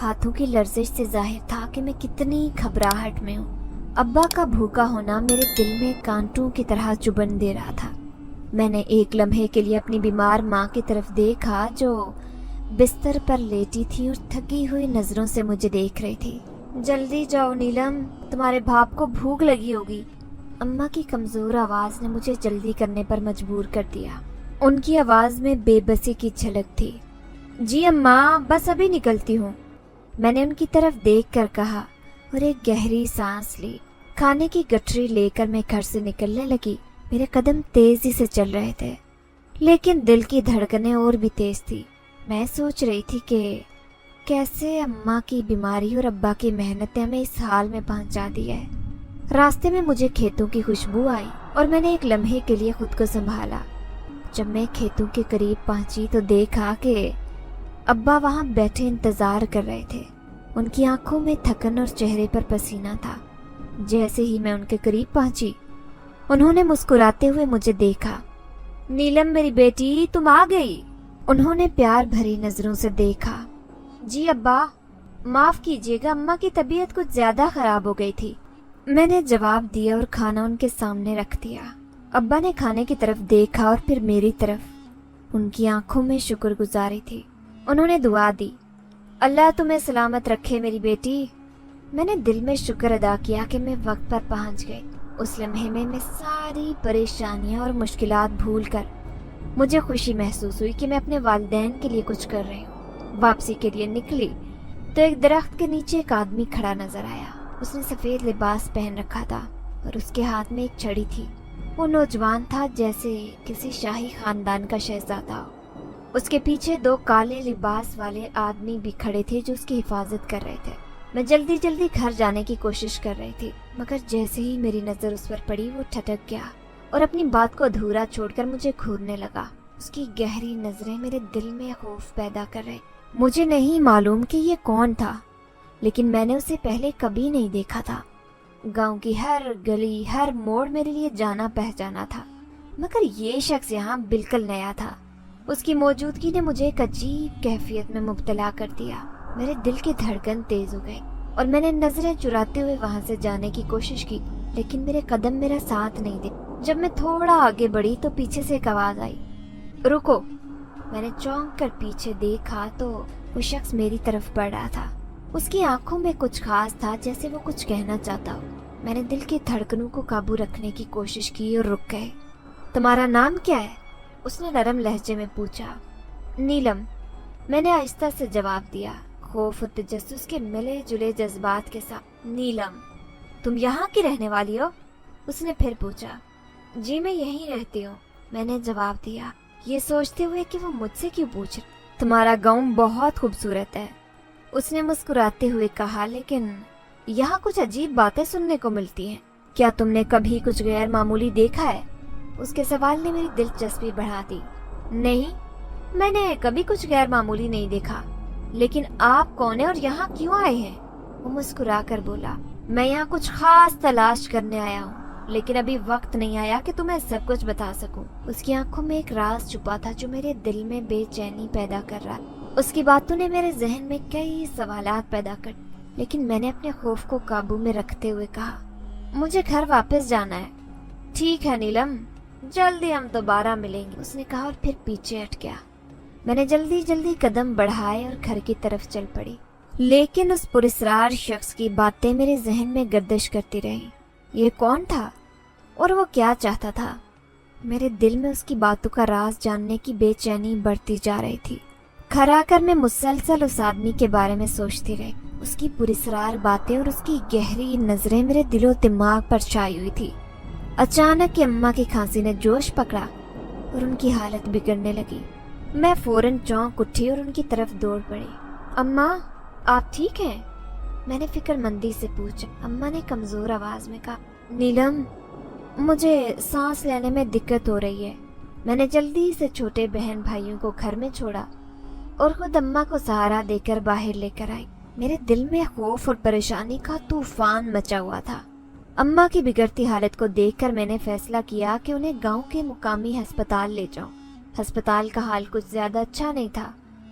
ہاتھوں کی لرزش سے ظاہر تھا کہ میں کتنی گھبراہٹ میں ہوں۔ ابا کا بھوکا ہونا میرے دل میں کانٹوں کی طرح چبھن دے رہا تھا۔ میں نے ایک لمحے کے لیے اپنی بیمار ماں کی طرف دیکھا جو بستر پر لیٹی تھی اور تھکی ہوئی نظروں سے مجھے دیکھ رہی تھی۔ جلدی جاؤ نیلم، تمہارے باپ کو بھوک لگی ہوگی۔ اماں کی کمزور آواز نے مجھے جلدی کرنے پر مجبور کر دیا۔ ان کی آواز میں بے بسی کی جھلک تھی۔ جی اماں، بس ابھی نکلتی ہوں، میں نے ان کی طرف دیکھ کر کہا اور ایک گہری سانس لی۔ کھانے کی گٹھری لے کر میں گھر سے نکلنے لگی۔ میرے قدم تیزی سے چل رہے تھے لیکن دل کی دھڑکنیں اور بھی تیز تھی۔ میں سوچ رہی تھی کہ کیسے اماں کی بیماری اور ابا کی محنت نے ہمیں اس حال میں پہنچا دیا ہے۔ راستے میں مجھے کھیتوں کی خوشبو آئی اور میں نے ایک لمحے کے لیے خود کو سنبھالا۔ جب میں کھیتوں کے قریب پہنچی تو دیکھا کہ ابا وہاں بیٹھے انتظار کر رہے تھے۔ ان کی آنکھوں میں تھکن اور چہرے پر پسینہ تھا۔ جیسے ہی میں ان کے قریب پہنچی انہوں نے مسکراتے ہوئے مجھے دیکھا۔ نیلم میری بیٹی، تم آ گئی۔ انہوں نے پیار بھری نظروں سے دیکھا۔ جی ابا، معاف کیجیے گا، اماں کی طبیعت کچھ زیادہ خراب ہو گئی تھی، میں نے جواب دیا اور کھانا ان کے سامنے رکھ دیا۔ ابا نے کھانے کی طرف دیکھا اور پھر میری طرف۔ ان کی آنکھوں میں شکر گزاری تھی۔ انہوں نے دعا دی، اللہ تمہیں سلامت رکھے میری بیٹی۔ میں نے دل میں شکر ادا کیا کہ میں وقت پر پہنچ گئی۔ اس لمحے میں ساری پریشانیاں اور مشکلات بھول کر مجھے خوشی محسوس ہوئی کہ میں اپنے والدین کے لیے کچھ کر رہی ہوں۔ واپسی کے لیے نکلی تو ایک درخت کے نیچے ایک آدمی کھڑا نظر آیا۔ اس نے سفید لباس پہن رکھا تھا اور اس کے ہاتھ میں ایک چھڑی تھی۔ وہ نوجوان تھا جیسے کسی شاہی خاندان کا شہزادہ ہو۔ اس کے پیچھے دو کالے لباس والے آدمی بھی کھڑے تھے جو اس کی حفاظت کر رہے تھے۔ میں جلدی جلدی گھر جانے کی کوشش کر رہی تھی مگر جیسے ہی میری نظر اس پر پڑی وہ ٹھٹک گیا اور اپنی بات کو ادھورا چھوڑ کر مجھے گھورنے لگا۔ اس کی گہری نظریں میرے دل میں خوف پیدا کر رہی۔ مجھے نہیں معلوم کہ یہ کون تھا لیکن میں نے اسے پہلے کبھی نہیں دیکھا تھا۔ گاؤں کی ہر گلی، ہر موڑ میرے لیے جانا پہچانا تھا مگر یہ شخص یہاں بالکل نیا تھا۔ اس کی موجودگی نے مجھے ایک عجیب کیفیت میں مبتلا کر دیا۔ میرے دل کی دھڑکن تیز ہو گئی اور میں نے نظریں چراتے ہوئے وہاں سے جانے کی کوشش کی لیکن میرے قدم میرا ساتھ نہیں دے۔ جب میں تھوڑا آگے بڑھی تو پیچھے سے ایک آواز آئی، رکو۔ میں نے چونک کر پیچھے دیکھا تو وہ شخص میری طرف بڑھ رہا تھا۔ اس کی آنکھوں میں کچھ خاص تھا، جیسے وہ کچھ کہنا چاہتا ہو۔ میں نے دل کی دھڑکنوں کو قابو رکھنے کی کوشش کی اور رک گئے۔ تمہارا نام کیا ہے؟ اس نے نرم لہجے میں پوچھا۔ نیلم، میں نے آہستہ سے جواب دیا، خوف اور تجسس کے ملے جلے جذبات کے ساتھ۔ نیلم، تم یہاں کی رہنے والی ہو؟ اس نے پھر پوچھا۔ جی میں یہیں رہتی ہوں، میں نے جواب دیا، یہ سوچتے ہوئے کہ وہ مجھ سے کیوں پوچھ رہا۔ تمہارا گاؤں بہت خوبصورت ہے، اس نے مسکراتے ہوئے کہا، لیکن یہاں کچھ عجیب باتیں سننے کو ملتی ہیں، کیا تم نے کبھی کچھ غیر معمولی دیکھا ہے؟ اس کے سوال نے میری دلچسپی بڑھا دی۔ نہیں، میں نے کبھی کچھ غیر معمولی نہیں دیکھا، لیکن آپ کون ہیں اور یہاں کیوں آئے ہیں؟ وہ مسکرا کر بولا، میں یہاں کچھ خاص تلاش کرنے آیا ہوں لیکن ابھی وقت نہیں آیا کہ تمہیں سب کچھ بتا سکوں۔ اس کی آنکھوں میں ایک راز چھپا تھا جو میرے دل میں بے چینی پیدا کر رہا۔ اس کی باتوں نے میرے ذہن میں کئی سوالات پیدا کر لیکن میں نے اپنے خوف کو قابو میں رکھتے ہوئے کہا، مجھے گھر واپس جانا ہے۔ ٹھیک ہے نیلم، جلدی ہم دوبارہ ملیں گے، اس نے کہا اور پھر پیچھے ہٹ گیا۔ میں نے جلدی جلدی قدم بڑھائے اور گھر کی طرف چل پڑی لیکن اس پراسرار شخص کی باتیں میرے ذہن میں گردش کرتی رہیں۔ یہ کون تھا اور وہ کیا چاہتا تھا؟ میرے دل میں اس کی باتوں کا راز جاننے کی بے چینی بڑھتی جا رہی تھی۔ گھر آ کر میں مسلسل اس آدمی کے بارے میں سوچتی رہی۔ اس کی پراسرار باتیں اور اس کی گہری نظریں میرے دل و دماغ پر چھائی ہوئی تھی۔ اچانک اماں کی کھانسی نے جوش پکڑا اور ان کی حالت بگڑنے لگی۔ میں فوراً چونک اٹھی اور ان کی طرف دوڑ پڑی۔ اماں، آپ ٹھیک ہیں؟ میں نے فکر مندی سے پوچھا۔ اماں نے کمزور آواز میں کہا، نیلم، مجھے سانس لینے میں دقت ہو رہی ہے۔ میں نے جلدی سے چھوٹے بہن بھائیوں کو گھر میں چھوڑا اور خود اماں کو سہارا دے کر باہر لے کر آئی۔ میرے دل میں خوف اور پریشانی کا طوفان مچا ہوا تھا۔ اماں کی بگڑتی حالت کو دیکھ کر میں نے فیصلہ کیا کہ انہیں گاؤں کے مقامی ہسپتال لے جاؤں۔ ہسپتال کا حال کچھ زیادہ اچھا نہیں تھا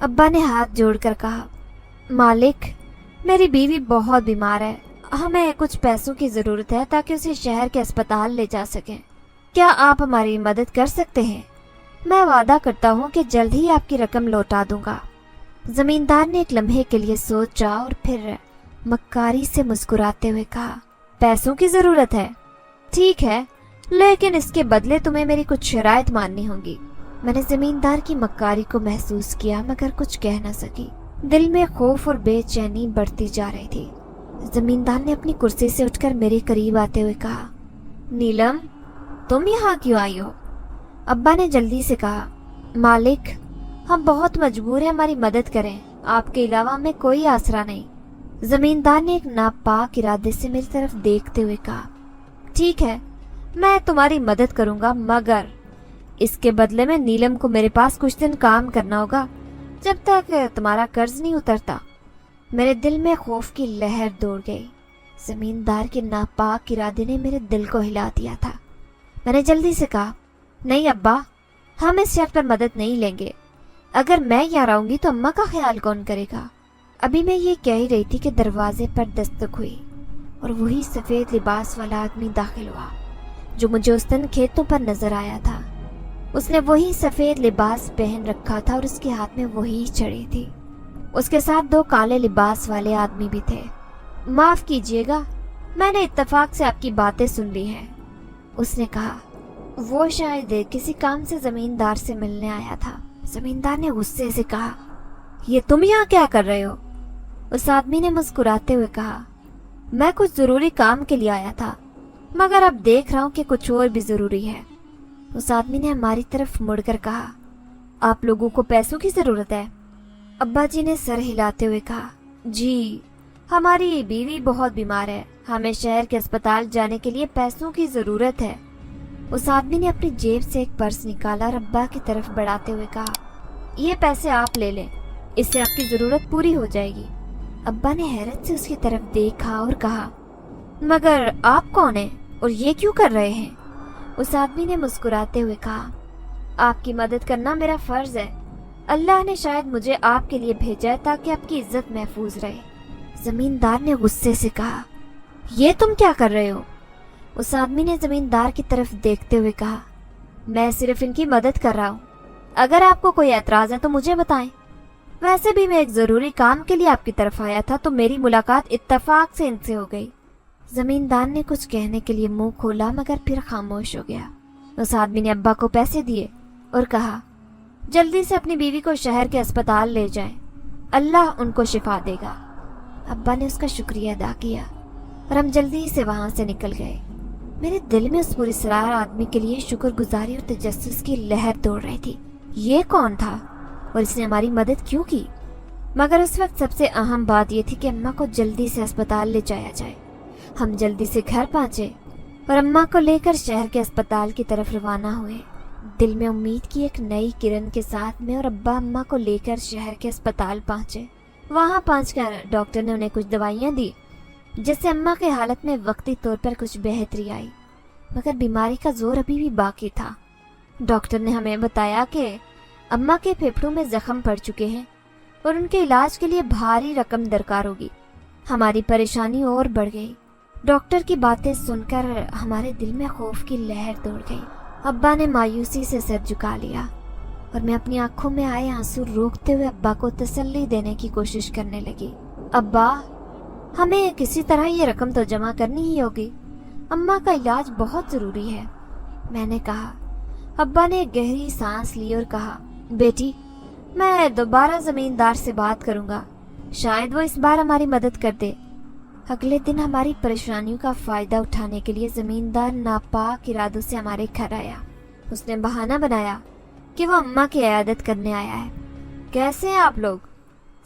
ابا نے ہاتھ جوڑ کر کہا، مالک میری بیوی بہت بیمار ہے، ہمیں کچھ پیسوں کی ضرورت ہے تاکہ اسے شہر کے اسپتال لے جا سکیں، کیا آپ ہماری مدد کر سکتے ہیں؟ میں وعدہ کرتا ہوں کہ جلد ہی آپ کی رقم لوٹا دوں گا۔ زمیندار نے ایک لمحے کے لیے سوچا اور پھر مکاری سے مسکراتے ہوئے کہا، پیسوں کی ضرورت ہے؟ ٹھیک ہے، لیکن اس کے بدلے تمہیں میری کچھ شرائط ماننی ہوں گی۔ میں نے زمیندار کی مکاری کو محسوس کیا مگر کچھ کہہ نہ سکی۔ دل میں خوف اور بے چینی بڑھتی جا رہی تھی۔ زمیندار نے اپنی کرسی سے اٹھ کر میرے قریب آتے ہوئے کہا، نیلم تم یہاں کیوں آئی ہو؟ ابا نے جلدی سے کہا، مالک ہم بہت مجبور ہیں، ہماری مدد کریں، آپ کے علاوہ ہمیں کوئی آسرا نہیں۔ زمیندار نے ایک ناپاک ارادے سے میری طرف دیکھتے ہوئے کہا، ٹھیک ہے میں تمہاری مدد کروں گا، مگر اس کے بدلے میں نیلم کو میرے پاس کچھ دن کام کرنا ہوگا جب تک تمہارا قرض نہیں اترتا۔ میرے دل میں خوف کی لہر دوڑ گئی۔ زمیندار کے ناپاک ارادے نے میرے دل کو ہلا دیا تھا۔ میں نے جلدی سے کہا، نہیں ابا، ہم اس شرط پر مدد نہیں لیں گے، اگر میں یہاں رہوں گی تو اماں کا خیال کون کرے گا؟ ابھی میں یہ کہہ ہی رہی تھی کہ دروازے پر دستک ہوئی اور وہی سفید لباس والا آدمی داخل ہوا جو مجھے اس دن کھیتوں پر نظر آیا تھا۔ اس نے وہی سفید لباس پہن رکھا تھا اور اس کے ہاتھ میں وہی چھڑی تھی۔ اس کے ساتھ 2 کالے لباس والے آدمی بھی تھے۔ معاف کیجیے گا، میں نے اتفاق سے آپ کی باتیں سن لی ہیں، اس نے کہا۔ وہ شاید کسی کام سے زمیندار سے ملنے آیا تھا۔ زمیندار نے غصے سے کہا، یہ تم یہاں کیا کر رہے ہو؟ اس آدمی نے مسکراتے ہوئے کہا، میں کچھ ضروری کام کے لیے آیا تھا، مگر اب دیکھ رہا ہوں کہ کچھ اور بھی ضروری ہے۔ اس آدمی نے ہماری طرف مڑ کر کہا، آپ لوگوں کو پیسوں کی ضرورت ہے؟ ابا جی نے سر ہلاتے ہوئے کہا، جی ہماری بیوی بہت بیمار ہے، ہمیں شہر کے اسپتال جانے کے لیے پیسوں کی ضرورت ہے۔ اس آدمی نے اپنی جیب سے ایک پرس نکالا اور ابا کی طرف بڑھاتے ہوئے کہا، یہ پیسے آپ لے لیں، اس سے آپ کی ضرورت پوری ہو جائے گی۔ ابا نے حیرت سے اس کی طرف دیکھا اور کہا، مگر آپ کون ہیں اور یہ کیوں کر رہے ہیں؟ اس آدمی نے مسکراتے ہوئے کہا، آپ کی مدد کرنا میرا فرض ہے، اللہ نے شاید مجھے آپ کے لیے بھیجا ہے تاکہ آپ کی عزت محفوظ رہے۔ زمیندار نے غصے سے کہا، یہ تم کیا کر رہے ہو؟ اس آدمی نے زمیندار کی طرف دیکھتے ہوئے کہا، میں صرف ان کی مدد کر رہا ہوں، اگر آپ کو کوئی اعتراض ہے تو مجھے بتائیں، ویسے بھی میں ایک ضروری کام کے لیے آپ کی طرف آیا تھا تو میری ملاقات اتفاق سے ان سے ہو گئی۔ زمیندار نے کچھ کہنے کے لیے منہ کھولا مگر پھر خاموش ہو گیا۔ اس آدمی نے ابا کو پیسے دیے اور کہا، جلدی سے اپنی بیوی کو شہر کے اسپتال لے جائیں، اللہ ان کو شفا دے گا۔ ابا نے اس کا شکریہ ادا کیا اور ہم جلدی سے وہاں سے نکل گئے۔ میرے دل میں اس پراسرار آدمی کے لیے شکر گزاری اور تجسس کی لہر دوڑ رہی تھی۔ یہ کون تھا اور اس نے ہماری مدد کیوں کی؟ مگر اس وقت سب سے اہم بات یہ تھی کہ اماں کو جلدی سے اسپتال لے جایا جائے۔ ہم جلدی سے گھر پہنچے اور اماں کو لے کر شہر کے اسپتال کی طرف روانہ ہوئے۔ دل میں امید کی ایک نئی کرن کے ساتھ میں اور ابا اماں کو لے کر شہر کے اسپتال پہنچے۔ وہاں پہنچ کر ڈاکٹر نے انہیں کچھ دوائیاں دی جس سے اماں کی حالت میں وقتی طور پر کچھ بہتری آئی، مگر بیماری کا زور ابھی بھی باقی تھا۔ ڈاکٹر نے ہمیں بتایا کہ اماں کے پھیپھڑوں میں زخم پڑ چکے ہیں اور ان کے علاج کے لیے بھاری رقم درکار ہوگی۔ ہماری پریشانی اور بڑھ گئی۔ ڈاکٹر کی باتیں سن کر ہمارے دل میں خوف کی لہر دوڑ گئی۔ ابا نے مایوسی سے سر جھکا لیا اور میں اپنی آنکھوں میں آئے آنسو روکتے ہوئے ابا کو تسلی دینے کی کوشش کرنے لگی۔ ابا، ہمیں کسی طرح یہ رقم تو جمع کرنی ہی ہوگی، اماں کا علاج بہت ضروری ہے، میں نے کہا۔ ابا نے ایک گہری سانس لی اور کہا، بیٹی میں دوبارہ زمیندار سے بات کروں گا، شاید وہ اس بار ہماری مدد کر دے۔ اگلے دن ہماری پریشانیوں کا فائدہ اٹھانے کے لیے زمیندار ناپاک ارادوں سے ہمارے گھر آیا۔ اس نے بہانہ بنایا کہ وہ اماں کی عیادت کرنے آیا ہے۔ کیسے ہیں آپ لوگ؟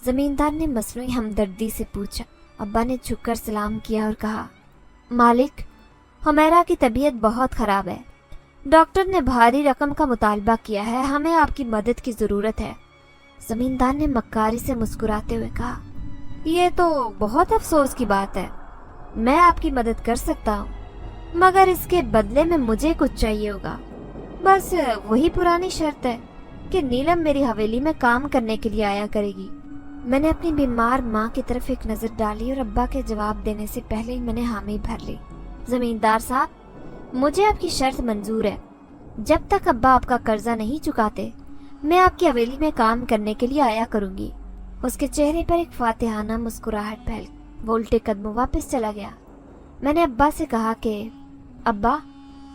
زمیندار نے مصنوعی ہمدردی سے پوچھا۔ ابا نے جھک کر سلام کیا اور کہا، مالک ہمیرا کی طبیعت بہت خراب ہے، ڈاکٹر نے بھاری رقم کا مطالبہ کیا ہے، ہمیں آپ کی مدد کی ضرورت ہے۔ زمیندار نے مکاری سے مسکراتے ہوئے کہا، یہ تو بہت افسوس کی بات ہے، میں آپ کی مدد کر سکتا ہوں، مگر اس کے بدلے میں مجھے کچھ چاہیے ہوگا، بس وہی پرانی شرط ہے، کہ نیلم میری حویلی میں کام کرنے کے لیے آیا کرے گی۔ میں نے اپنی بیمار ماں کی طرف ایک نظر ڈالی اور ابا کے جواب دینے سے پہلے ہی میں نے حامی بھر لی۔ زمیندار صاحب، مجھے آپ کی شرط منظور ہے۔ جب تک ابا آپ کا قرضہ نہیں چکاتے میں آپ کی حویلی میں کام کرنے کے لیے آیا کروں گی۔ اس کے چہرے پر ایک فاتحانہ مسکراہٹ پھیل، وہ الٹے قدموں واپس چلا گیا۔ میں نے ابا سے کہا کہ ابا،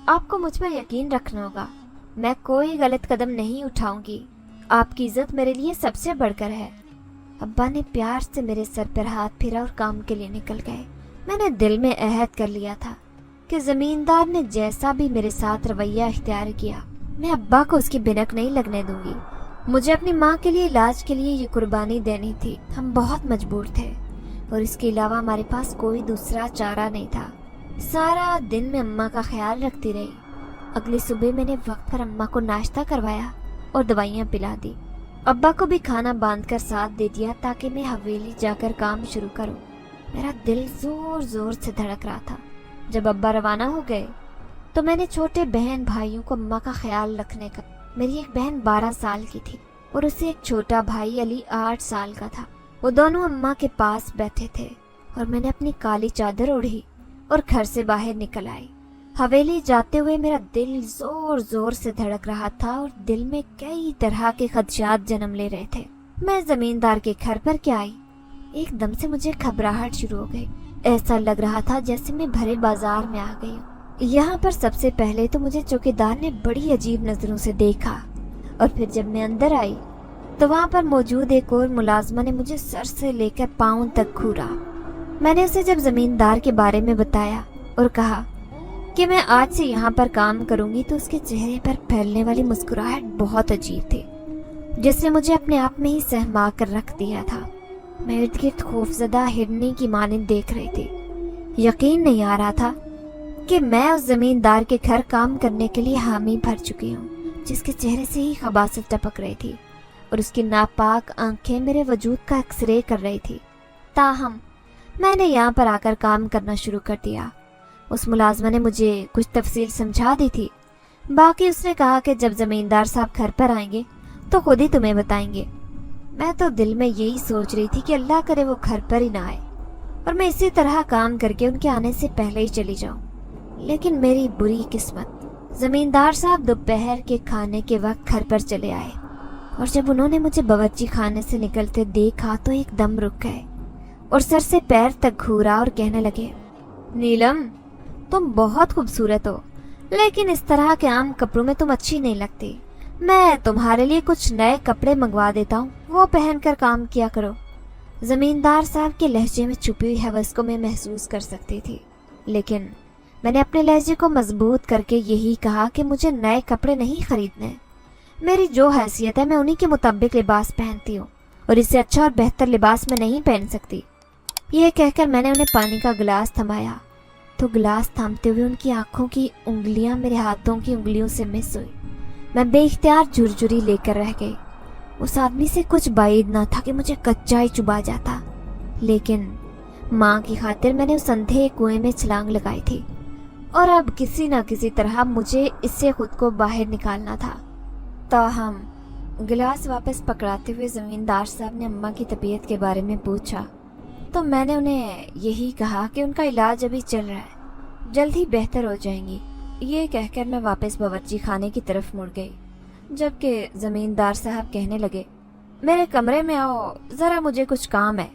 آپ کو مجھ پر یقین رکھنا ہوگا، میں کوئی غلط قدم نہیں اٹھاؤں گی، آپ کی عزت میرے لیے سب سے بڑھ کر ہے۔ ابا نے پیار سے میرے سر پر ہاتھ پھیرا اور کام کے لیے نکل گئے۔ میں نے دل میں عہد کر لیا تھا کہ زمیندار نے جیسا بھی میرے ساتھ رویہ اختیار کیا، میں ابا کو اس کی بھنک نہیں لگنے دوں گی۔ مجھے اپنی ماں کے لیے علاج کے لیے یہ قربانی دینی تھی، ہم بہت مجبور تھے اور اس کے علاوہ ہمارے پاس کوئی دوسرا چارہ نہیں تھا۔ سارا دن میں اماں کا خیال رکھتی رہی۔ اگلی صبح میں نے وقت پر اماں کو ناشتہ کروایا اور دوائیاں پلا دی۔ ابا کو بھی کھانا باندھ کر ساتھ دے دیا تاکہ میں حویلی جا کر کام شروع کروں۔ میرا دل زور زور سے دھڑک رہا تھا۔ جب ابا روانہ ہو گئے تو میں نے چھوٹے بہن بھائیوں کو اماں کا خیال رکھنے کا۔ میری ایک بہن 12 سال کی تھی اور اسے ایک چھوٹا بھائی علی 8 سال کا تھا۔ وہ دونوں اماں کے پاس بیٹھے تھے اور میں نے اپنی کالی چادر اوڑھی اور گھر سے باہر نکل آئی۔ حویلی جاتے ہوئے میرا دل زور زور سے دھڑک رہا تھا اور دل میں کئی طرح کے خدشات جنم لے رہے تھے۔ میں زمیندار کے گھر پر کیا آئی، ایک دم سے مجھے گھبراہٹ شروع ہو گئی۔ ایسا لگ رہا تھا جیسے میں بھرے بازار میں آ گئی ہوں۔ یہاں پر سب سے پہلے تو مجھے چوکیدار نے بڑی عجیب نظروں سے دیکھا اور پھر جب میں اندر آئی تو وہاں پر موجود ایک اور ملازمہ نے مجھے سر سے لے کر پاؤں تک گھورا۔ میں نے اسے جب زمیندار کے بارے میں بتایا اور کہا کہ میں آج سے یہاں پر کام کروں گی تو اس کے چہرے پر پھیلنے والی مسکراہٹ بہت عجیب تھی، جس نے مجھے اپنے آپ میں ہی سہما کر رکھ دیا تھا۔ میں ارد گرد خوفزدہ ہرنی کی مانند دیکھ رہی تھی۔ یقین نہیں آ رہا تھا کہ میں اس زمیندار کے گھر کام کرنے کے لیے حامی بھر چکی ہوں، جس کے چہرے سے ہی خباثت ٹپک رہی تھی اور اس کی ناپاک آنکھیں میرے وجود کا ایکس رے کر رہی تھی۔ تاہم میں نے یہاں پر آ کر کام کرنا شروع کر دیا۔ اس ملازمہ نے مجھے کچھ تفصیل سمجھا دی تھی، باقی اس نے کہا کہ جب زمیندار صاحب گھر پر آئیں گے تو خود ہی تمہیں بتائیں گے۔ میں تو دل میں یہی سوچ رہی تھی کہ اللہ کرے وہ گھر پر ہی نہ آئے اور میں اسی طرح کام کر کے ان کے آنے سے پہلے ہی چلی جاؤں۔ لیکن میری بری قسمت، زمیندار صاحب دوپہر کے کھانے کے وقت گھر پر چلے آئے اور جب انہوں نے مجھے باورچی خانے سے نکلتے دیکھا تو ایک دم رک گئے اور سر سے پیر تک گھورا اور کہنے لگے، نیلم، تم بہت خوبصورت ہو لیکن اس طرح کے عام کپڑوں میں تم اچھی نہیں لگتی۔ میں تمہارے لیے کچھ نئے کپڑے منگوا دیتا ہوں، وہ پہن کر کام کیا کرو۔ زمیندار صاحب کے لہجے میں چھپی ہوئی ہوس کو میں محسوس کر سکتی تھی، لیکن میں نے اپنے لہجے کو مضبوط کر کے یہی کہا کہ مجھے نئے کپڑے نہیں خریدنے، میری جو حیثیت ہے میں انہی کے مطابق لباس پہنتی ہوں اور اس سے اچھا اور بہتر لباس میں نہیں پہن سکتی۔ یہ کہہ کر میں نے انہیں پانی کا گلاس تھمایا تو گلاس تھامتے ہوئے ان کی آنکھوں کی انگلیاں میرے ہاتھوں کی انگلیوں سے مس ہوئی۔ میں بے اختیار جھرجھری لے کر رہ گئی۔ اس آدمی سے کچھ بعید نہ تھا کہ مجھے کچا ہی چبا جاتا، لیکن ماں کی خاطر میں نے اس اندھے کنویں میں چھلانگ لگائی تھی اور اب کسی نہ کسی طرح مجھے اس سے خود کو باہر نکالنا تھا۔ تاہم گلاس واپس پکڑاتے ہوئے زمیندار صاحب نے اماں کی طبیعت کے بارے میں پوچھا تو میں نے انہیں یہی کہا کہ ان کا علاج ابھی چل رہا ہے، جلد ہی بہتر ہو جائیں گی۔ یہ کہہ کر میں واپس باورچی خانے کی طرف مڑ گئی، جبکہ زمیندار صاحب کہنے لگے، میرے کمرے میں آؤ، ذرا مجھے کچھ کام ہے۔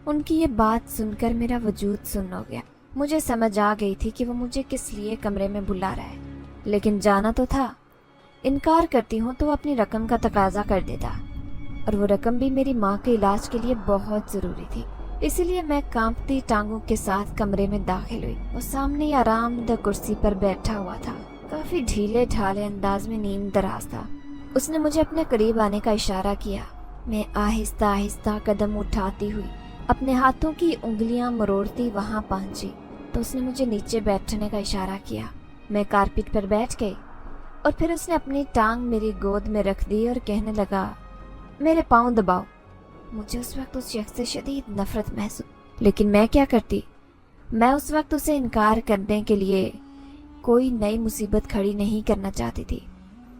ان کی یہ بات سن کر میرا وجود سن ہو گیا۔ مجھے سمجھ آ گئی تھی کہ وہ مجھے کس لیے کمرے میں بلا رہا ہے، لیکن جانا تو تھا۔ انکار کرتی ہوں تو وہ اپنی رقم کا تقاضا کر دیتا اور وہ رقم بھی میری ماں کے علاج کے لیے بہت ضروری تھی۔ اسی لیے میں کانپتی ٹانگوں کے ساتھ کمرے میں داخل ہوئی۔ وہ سامنے آرام دہ کرسی پر بیٹھا ہوا تھا، کافی ڈھیلے ڈھالے انداز میں نیم دراز تھا۔ اس نے مجھے اپنے قریب آنے کا اشارہ کیا۔ میں آہستہ آہستہ قدم اٹھاتی ہوئی اپنے ہاتھوں کی انگلیاں مروڑتی وہاں پہنچی تو اس نے مجھے نیچے بیٹھنے کا اشارہ کیا۔ میں کارپیٹ پر بیٹھ گئی اور پھر اس نے اپنی ٹانگ میری گود میں رکھ دی اور کہنے لگا، میرے پاؤں دباؤ۔ مجھے اس وقت اس شخص سے شدید نفرت محسوس، لیکن میں کیا کرتی؟ میں اس وقت اسے انکار کرنے کے لیے کوئی نئی مصیبت کھڑی نہیں کرنا چاہتی تھی۔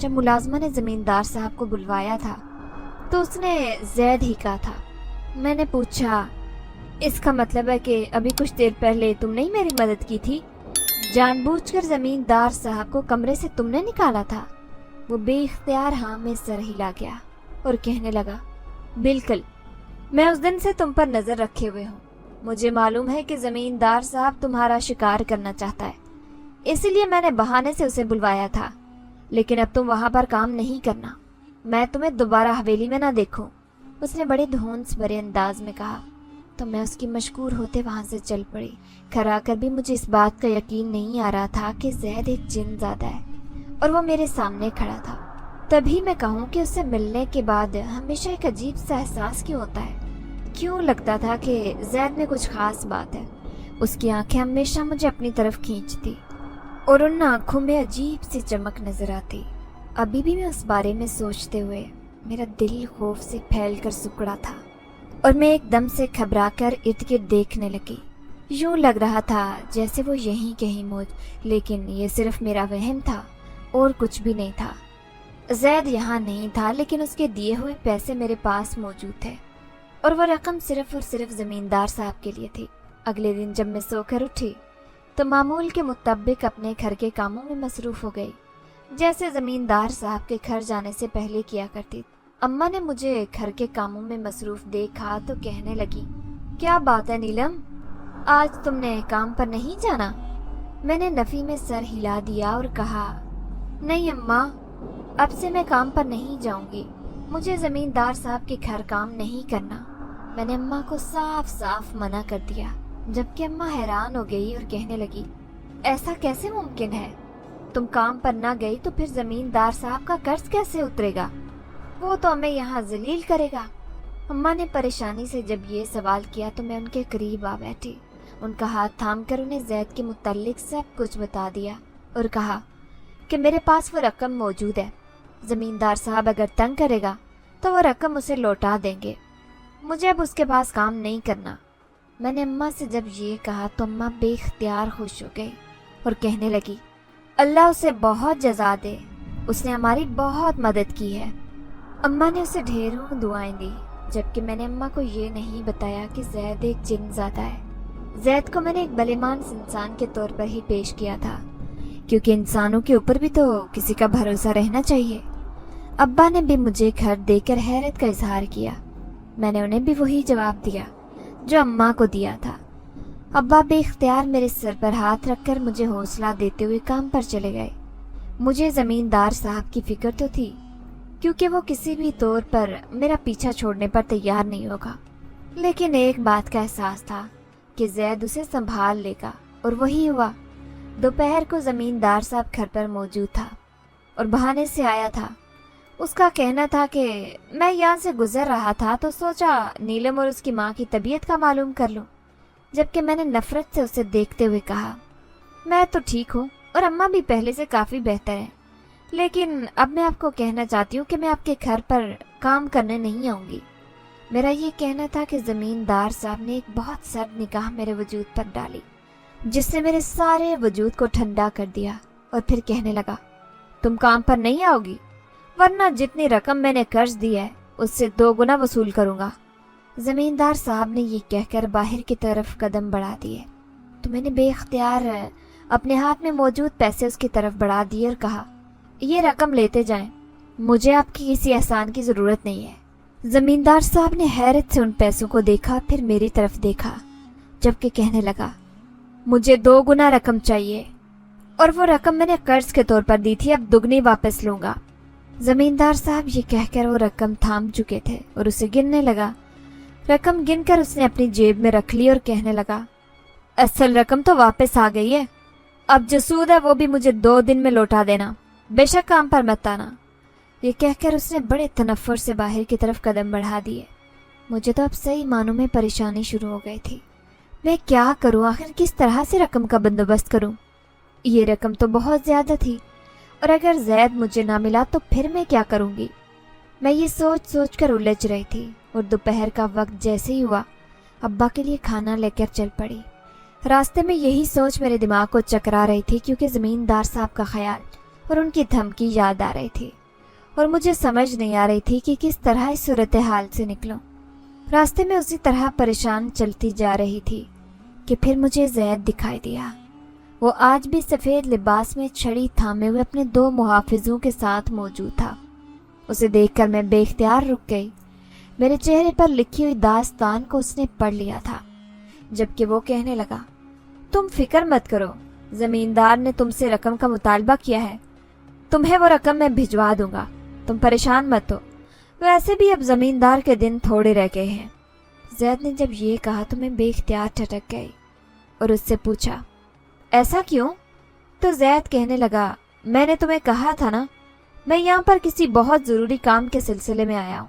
جب ملازمہ نے زمیندار صاحب کو بلوایا تھا تو اس نے زید ہی کہا تھا۔ میں نے پوچھا، اس کا مطلب ہے کہ ابھی کچھ دیر پہلے تم نے ہی میری مدد کی تھی؟ جان بوجھ کر زمیندار صاحب کو کمرے سے تم نے نکالا تھا؟ وہ بے اختیار ہاں میں سر ہلا گیا اور کہنے لگا، بالکل، میں اس دن سے تم پر نظر رکھے ہوئے ہوں۔ مجھے معلوم ہے کہ زمیندار صاحب تمہارا شکار کرنا چاہتا ہے، اسی لیے میں نے بہانے سے اسے بلوایا تھا، لیکن اب تم وہاں پر کام نہیں کرنا، میں تمہیں دوبارہ حویلی میں نہ دیکھوں۔ اس نے بڑے دھونس بھرے انداز میں کہا تو میں اس کی مشکور ہوتے وہاں سے چل پڑی۔ گھر آ کر بھی مجھے اس بات کا یقین نہیں آ رہا تھا کہ زید ایک جن زادہ ہے اور وہ میرے سامنے کھڑا تھا۔ تبھی میں کہوں کہ اس سے ملنے کے بعد ہمیشہ ایک عجیب سا احساس کیوں ہوتا ہے، کیوں لگتا تھا کہ زید میں کچھ خاص بات ہے۔ اس کی آنکھیں ہمیشہ مجھے اپنی طرف کھینچتی اور ان آنکھوں میں عجیب سی چمک نظر آتی۔ ابھی بھی میں اس بارے میں سوچتے ہوئے میرا دل خوف سے پھیل کر سکڑا تھا اور میں ایک دم سے گھبرا کر ارد گرد دیکھنے لگی۔ یوں لگ رہا تھا جیسے وہ یہیں کہیں موجود، لیکن یہ صرف میرا وہم تھا اور کچھ بھی نہیں تھا۔ زید یہاں نہیں تھا، لیکن اس کے دیے ہوئے پیسے میرے پاس موجود تھے اور وہ رقم صرف اور صرف زمیندار صاحب کے لیے تھی۔ اگلے دن جب میں سو کر اٹھی تو معمول کے مطابق اپنے گھر کے کاموں میں مصروف ہو گئی، جیسے زمیندار صاحب کے گھر جانے سے پہلے کیا کرتی۔ اماں نے مجھے گھر کے کاموں میں مصروف دیکھا تو کہنے لگی، کیا بات ہے نیلم، آج تم نے کام پر نہیں جانا؟ میں نے نفی میں سر ہلا دیا اور کہا، نہیں اماں، اب سے میں کام پر نہیں جاؤں گی، مجھے زمیندار صاحب کے گھر کام نہیں کرنا۔ میں نے اماں کو صاف صاف منع کر دیا، جبکہ اماں حیران ہو گئی اور کہنے لگی، ایسا کیسے ممکن ہے؟ تم کام پر نہ گئی تو پھر زمیندار صاحب کا قرض کیسے اترے گا؟ وہ تو ہمیں یہاں ذلیل کرے گا۔ اماں نے پریشانی سے جب یہ سوال کیا تو میں ان کے قریب آ بیٹھی، ان کا ہاتھ تھام کر انہیں زید کے متعلق سب کچھ بتا دیا اور کہا کہ میرے پاس وہ رقم موجود ہے، زمیندار صاحب اگر تنگ کرے گا تو وہ رقم اسے لوٹا دیں گے، مجھے اب اس کے پاس کام نہیں کرنا۔ میں نے اماں سے جب یہ کہا تو اماں بے اختیار خوش ہو گئی اور کہنے لگی، اللہ اسے بہت جزا دے، اس نے ہماری بہت مدد کی ہے۔ اماں نے اسے ڈھیروں دعائیں دی، جبکہ میں نے اماں کو یہ نہیں بتایا کہ زید ایک جن زادہ ہے۔ زید کو میں نے ایک بلیمانس انسان کے طور پر ہی پیش کیا تھا، کیونکہ انسانوں کے اوپر بھی تو کسی کا بھروسہ رہنا چاہیے۔ ابا نے بھی مجھے گھر دے کر حیرت کا اظہار کیا، میں نے انہیں بھی وہی جواب دیا جو اماں کو دیا تھا۔ ابا بے اختیار میرے سر پر ہاتھ رکھ کر مجھے حوصلہ دیتے ہوئے کام پر چلے گئے۔ مجھے زمیندار صاحب کی فکر تو تھی، کیونکہ وہ کسی بھی طور پر میرا پیچھا چھوڑنے پر تیار نہیں ہوگا، لیکن ایک بات کا احساس تھا کہ زید اسے سنبھال لے گا، اور وہی ہوا۔ دوپہر کو زمیندار صاحب گھر پر موجود تھا اور بہانے سے آیا تھا۔ اس کا کہنا تھا کہ میں یہاں سے گزر رہا تھا تو سوچا نیلم اور اس کی ماں کی طبیعت کا معلوم کر لوں، جبکہ میں نے نفرت سے اسے دیکھتے ہوئے کہا، میں تو ٹھیک ہوں اور اماں بھی پہلے سے کافی بہتر ہیں، لیکن اب میں آپ کو کہنا چاہتی ہوں کہ میں آپ کے گھر پر کام کرنے نہیں آؤں گی۔ میرا یہ کہنا تھا کہ زمیندار صاحب نے ایک بہت سرد نگاہ میرے وجود پر ڈالی، جس نے میرے سارے وجود کو ٹھنڈا کر دیا، اور پھر کہنے لگا، تم کام پر نہیں آؤ گی، ورنہ جتنی رقم میں نے قرض دی ہے اس سے 2 گنا وصول کروں گا۔ زمیندار صاحب نے یہ کہہ کر باہر کی طرف قدم بڑھا دیے تو میں نے بے اختیار اپنے ہاتھ میں موجود پیسے اس کی طرف بڑھا دیے اور کہا، یہ رقم لیتے جائیں، مجھے آپ کی کسی احسان کی ضرورت نہیں ہے۔ زمیندار صاحب نے حیرت سے ان پیسوں کو دیکھا، پھر میری طرف دیکھا، جبکہ کہنے لگا، مجھے 2 گنا رقم چاہیے، اور وہ رقم میں نے قرض کے طور پر دی تھی، اب دگنی واپس لوں گا۔ زمیندار صاحب یہ کہہ کر وہ رقم تھام چکے تھے اور اسے گننے لگا۔ رقم گن کر اس نے اپنی جیب میں رکھ لی اور کہنے لگا، اصل رقم تو واپس آ گئی ہے، اب جو سود ہے وہ بھی مجھے 2 دن میں لوٹا دینا، بے شک کام پر مت آنا۔ یہ کہہ کر اس نے بڑے تنفر سے باہر کی طرف قدم بڑھا دیے۔ مجھے تو اب صحیح معنوں میں پریشانی شروع ہو گئی تھی، میں کیا کروں، آخر کس طرح سے رقم کا بندوبست کروں؟ یہ رقم تو بہت زیادہ تھی، اور اگر زید مجھے نہ ملا تو پھر میں کیا کروں گی؟ میں یہ سوچ سوچ کر الجھ رہی تھی، اور دوپہر کا وقت جیسے ہی ہوا ابا کے لیے کھانا لے کر چل پڑی۔ راستے میں یہی سوچ میرے دماغ کو چکرا رہی تھی، کیونکہ زمیندار صاحب کا خیال اور ان کی دھمکی یاد آ رہی تھی، اور مجھے سمجھ نہیں آ رہی تھی کہ کس طرح اس صورتحال سے نکلوں۔ راستے میں اسی طرح پریشان چلتی جا رہی تھی کہ پھر مجھے زید دکھائی دیا۔ وہ آج بھی سفید لباس میں چھڑی تھامے ہوئے اپنے 2 محافظوں کے ساتھ موجود تھا۔ اسے دیکھ کر میں بے اختیار رک گئی۔ میرے چہرے پر لکھی ہوئی داستان کو اس نے پڑھ لیا تھا، جبکہ وہ کہنے لگا، تم فکر مت کرو، زمیندار نے تم سے رقم کا مطالبہ کیا ہے، تمہیں وہ رقم میں بھجوا دوں گا، تم پریشان مت ہو، ویسے بھی اب زمیندار کے دن تھوڑے رہ گئے ہیں۔ زید نے جب یہ کہا تو میں بے اختیار ٹھٹک گئی اور اس سے پوچھا، ایسا کیوں؟ تو زید کہنے لگا، میں نے تمہیں کہا تھا نا، میں یہاں پر کسی بہت ضروری کام کے سلسلے میں آیا ہوں۔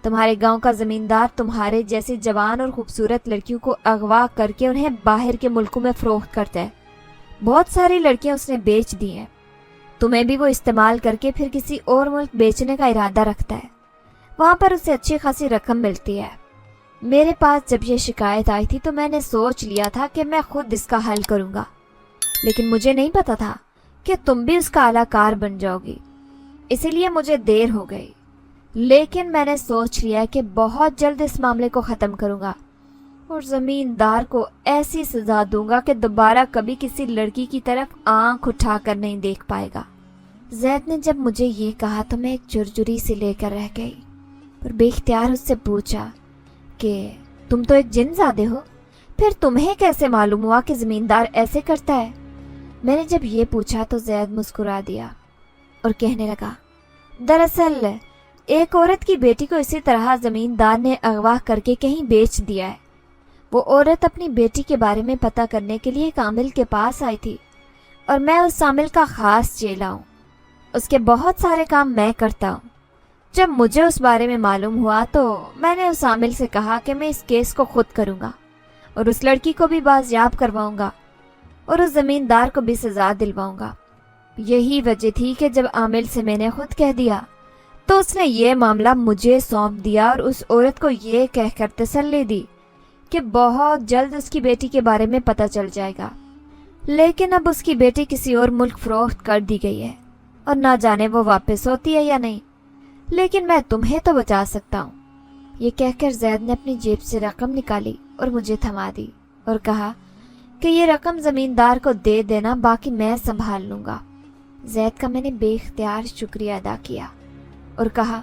تمہارے گاؤں کا زمیندار تمہارے جیسے جوان اور خوبصورت لڑکیوں کو اغوا کر کے انہیں باہر کے ملکوں میں فروخت کرتا ہے۔ بہت ساری لڑکیاں اس نے بیچ دی ہیں، تمہیں بھی وہ استعمال کر کے پھر کسی اور ملک بیچنے کا ارادہ رکھتا ہے، وہاں پر اسے اچھی خاصی رقم ملتی ہے۔ میرے پاس جب یہ شکایت آئی تھی تو میں نے سوچ لیا تھا کہ میں خود اس کا حل کروں گا، لیکن مجھے نہیں پتا تھا کہ تم بھی اس کا اعلی کار بن جاؤ گی، اسی لیے مجھے دیر ہو گئی، لیکن میں نے سوچ لیا کہ بہت جلد اس معاملے کو ختم کروں گا اور زمیندار کو ایسی سزا دوں گا کہ دوبارہ کبھی کسی لڑکی کی طرف آنکھ اٹھا کر نہیں دیکھ پائے گا۔ زید نے جب مجھے یہ کہا تو میں ایک جرجری سے لے کر رہ گئی اور بے اختیار اس سے پوچھا کہ تم تو ایک جن زادے ہو، پھر تمہیں کیسے معلوم ہوا کہ زمیندار ایسے کرتا ہے؟ میں نے جب یہ پوچھا تو زید مسکرا دیا اور کہنے لگا، دراصل ایک عورت کی بیٹی کو اسی طرح زمیندار نے اغوا کر کے کہیں بیچ دیا ہے۔ وہ عورت اپنی بیٹی کے بارے میں پتہ کرنے کے لیے ایک عامل کے پاس آئی تھی اور میں اس عامل کا خاص چیلا ہوں، اس کے بہت سارے کام میں کرتا ہوں۔ جب مجھے اس بارے میں معلوم ہوا تو میں نے اس عامل سے کہا کہ میں اس کیس کو خود کروں گا اور اس لڑکی کو بھی بازیاب کرواؤں گا اور اس زمیندار کو بھی سزا دلواؤں گا۔ یہی وجہ تھی کہ جب عامل سے میں نے خود کہہ دیا تو اس نے یہ معاملہ مجھے سونپ دیا اور اس عورت کو یہ کہہ کر تسلی دی کہ بہت جلد اس کی بیٹی کے بارے میں پتہ چل جائے گا، لیکن اب اس کی بیٹی کسی اور ملک فروخت کر دی گئی ہے اور نہ جانے وہ واپس ہوتی ہے یا نہیں، لیکن میں تمہیں تو بچا سکتا ہوں۔ یہ کہہ کر زید نے اپنی جیب سے رقم نکالی اور مجھے تھما دی اور کہا کہ یہ رقم زمیندار کو دے دینا، باقی میں سنبھال لوں گا۔ زید کا میں نے بے اختیار شکریہ ادا کیا اور کہا،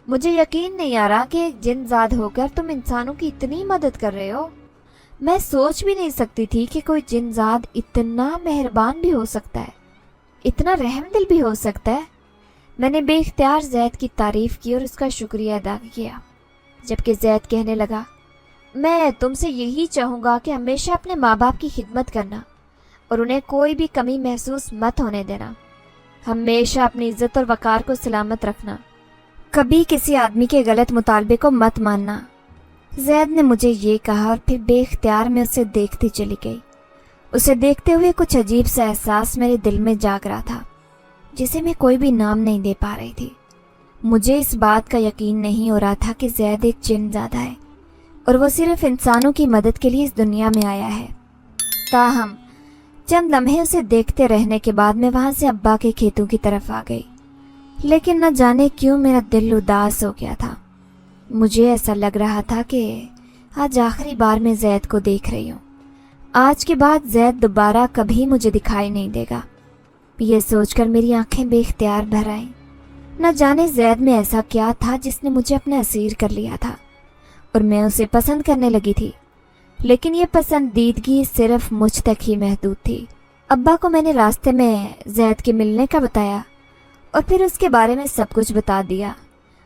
مجھے یقین نہیں آ رہا کہ ایک جن زاد ہو کر تم انسانوں کی اتنی مدد کر رہے ہو۔ میں سوچ بھی نہیں سکتی تھی کہ کوئی جن زاد اتنا مہربان بھی ہو سکتا ہے، اتنا رحم دل بھی ہو سکتا ہے۔ میں نے بے اختیار زید کی تعریف کی اور اس کا شکریہ ادا کیا، جبکہ زید کہنے لگا، میں تم سے یہی چاہوں گا کہ ہمیشہ اپنے ماں باپ کی خدمت کرنا اور انہیں کوئی بھی کمی محسوس مت ہونے دینا، ہمیشہ اپنی عزت اور وقار کو سلامت رکھنا، کبھی کسی آدمی کے غلط مطالبے کو مت ماننا۔ زید نے مجھے یہ کہا اور پھر بے اختیار میں اسے دیکھتی چلی گئی۔ اسے دیکھتے ہوئے کچھ عجیب سا احساس میرے دل میں جاگ رہا تھا جسے میں کوئی بھی نام نہیں دے پا رہی تھی۔ مجھے اس بات کا یقین نہیں ہو رہا تھا کہ زید ایک جن زادہ ہے اور وہ صرف انسانوں کی مدد کے لیے اس دنیا میں آیا ہے۔ تاہم چند لمحے اسے دیکھتے رہنے کے بعد میں وہاں سے ابا کے کھیتوں کی طرف آ گئی، لیکن نہ جانے کیوں میرا دل اداس ہو گیا تھا۔ مجھے ایسا لگ رہا تھا کہ آج آخری بار میں زید کو دیکھ رہی ہوں، آج کے بعد زید دوبارہ کبھی مجھے دکھائی نہیں دے گا۔ یہ سوچ کر میری آنکھیں بے اختیار بھر آئیں۔ نہ جانے زید میں ایسا کیا تھا جس نے مجھے اپنا اسیر کر لیا تھا اور میں اسے پسند کرنے لگی تھی، لیکن یہ پسندیدگی صرف مجھ تک ہی محدود تھی۔ ابا کو میں نے راستے میں زید کے ملنے کا بتایا اور پھر اس کے بارے میں سب کچھ بتا دیا۔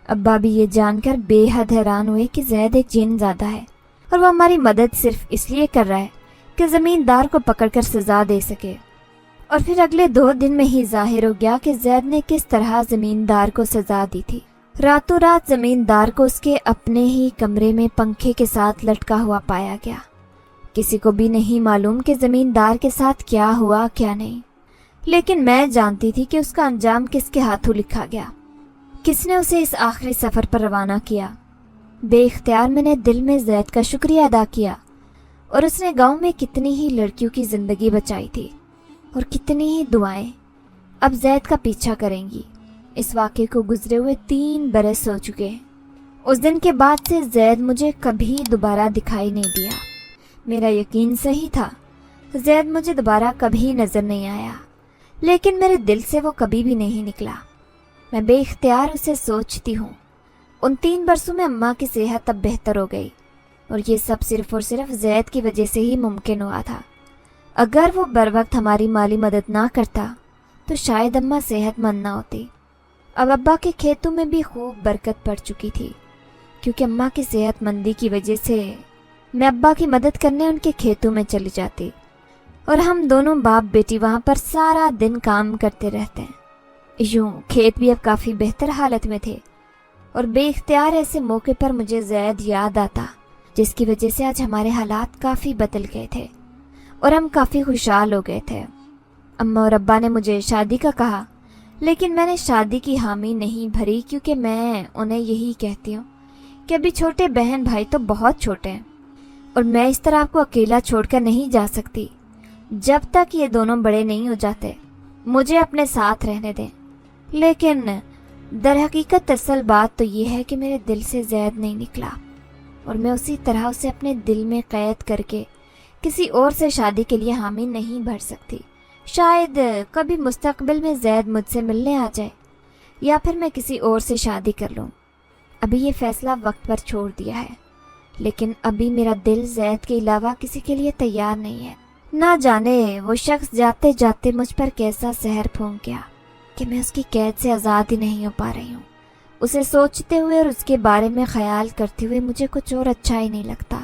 ابا بھی یہ جان کر بے حد حیران ہوئے کہ زید ایک جن زادہ ہے اور وہ ہماری مدد صرف اس لیے کر رہا ہے کہ زمیندار کو پکڑ کر سزا دے سکے۔ اور پھر اگلے 2 دن میں ہی ظاہر ہو گیا کہ زید نے کس طرح زمیندار کو سزا دی تھی۔ راتوں رات زمیندار کو اس کے اپنے ہی کمرے میں پنکھے کے ساتھ لٹکا ہوا پایا گیا۔ کسی کو بھی نہیں معلوم کہ زمیندار کے ساتھ کیا ہوا کیا نہیں، لیکن میں جانتی تھی کہ اس کا انجام کس کے ہاتھوں لکھا گیا، کس نے اسے اس آخری سفر پر روانہ کیا۔ بے اختیار میں نے دل میں زید کا شکریہ ادا کیا، اور اس نے گاؤں میں کتنی ہی لڑکیوں کی زندگی بچائی تھی اور کتنی ہی دعائیں۔ اب زید کا پیچھا کریں گی۔ اس واقعے کو گزرے ہوئے 3 برس ہو چکے ہیں۔ اس دن کے بعد سے زید مجھے کبھی دوبارہ دکھائی نہیں دیا۔ میرا یقین صحیح تھا، زید مجھے دوبارہ کبھی نظر نہیں آیا، لیکن میرے دل سے وہ کبھی بھی نہیں نکلا۔ میں بے اختیار اسے سوچتی ہوں۔ ان 3 برسوں میں اماں کی صحت اب بہتر ہو گئی، اور یہ سب صرف اور صرف زید کی وجہ سے ہی ممکن ہوا تھا۔ اگر وہ بر وقت ہماری مالی مدد نہ کرتا تو شاید اماں صحت مند نہ ہوتی۔ اب ابا کے کھیتوں میں بھی خوب برکت پڑ چکی تھی، کیونکہ اماں کی صحت مندی کی وجہ سے میں ابا کی مدد کرنے ان کے کھیتوں میں چلی جاتی، اور ہم دونوں باپ بیٹی وہاں پر سارا دن کام کرتے رہتے ہیں۔ یوں کھیت بھی اب کافی بہتر حالت میں تھے، اور بے اختیار ایسے موقع پر مجھے زید یاد آتا، جس کی وجہ سے آج ہمارے حالات کافی بدل گئے تھے اور ہم کافی خوشحال ہو گئے تھے۔ اماں اور ابا نے مجھے شادی کا کہا، لیکن میں نے شادی کی حامی نہیں بھری، کیونکہ میں انہیں یہی کہتی ہوں کہ ابھی چھوٹے بہن بھائی تو بہت چھوٹے ہیں، اور میں اس طرح آپ کو اکیلا چھوڑ کر نہیں جا سکتی۔ جب تک یہ دونوں بڑے نہیں ہو جاتے مجھے اپنے ساتھ رہنے دیں۔ لیکن در حقیقت اصل بات تو یہ ہے کہ میرے دل سے زید نہیں نکلا، اور میں اسی طرح اسے اپنے دل میں قید کر کے کسی اور سے شادی کے لیے حامی نہیں بھر سکتی۔ شاید کبھی مستقبل میں زید مجھ سے ملنے آ جائے، یا پھر میں کسی اور سے شادی کر لوں۔ ابھی یہ فیصلہ وقت پر چھوڑ دیا ہے، لیکن ابھی میرا دل زید کے علاوہ کسی کے لیے تیار نہیں ہے۔ نہ جانے وہ شخص جاتے جاتے مجھ پر کیسا زہر پھونک گیا کہ میں اس کی قید سے آزاد ہی نہیں ہو پا رہی ہوں۔ اسے سوچتے ہوئے اور اس کے بارے میں خیال کرتے ہوئے مجھے کچھ اور اچھا ہی نہیں لگتا۔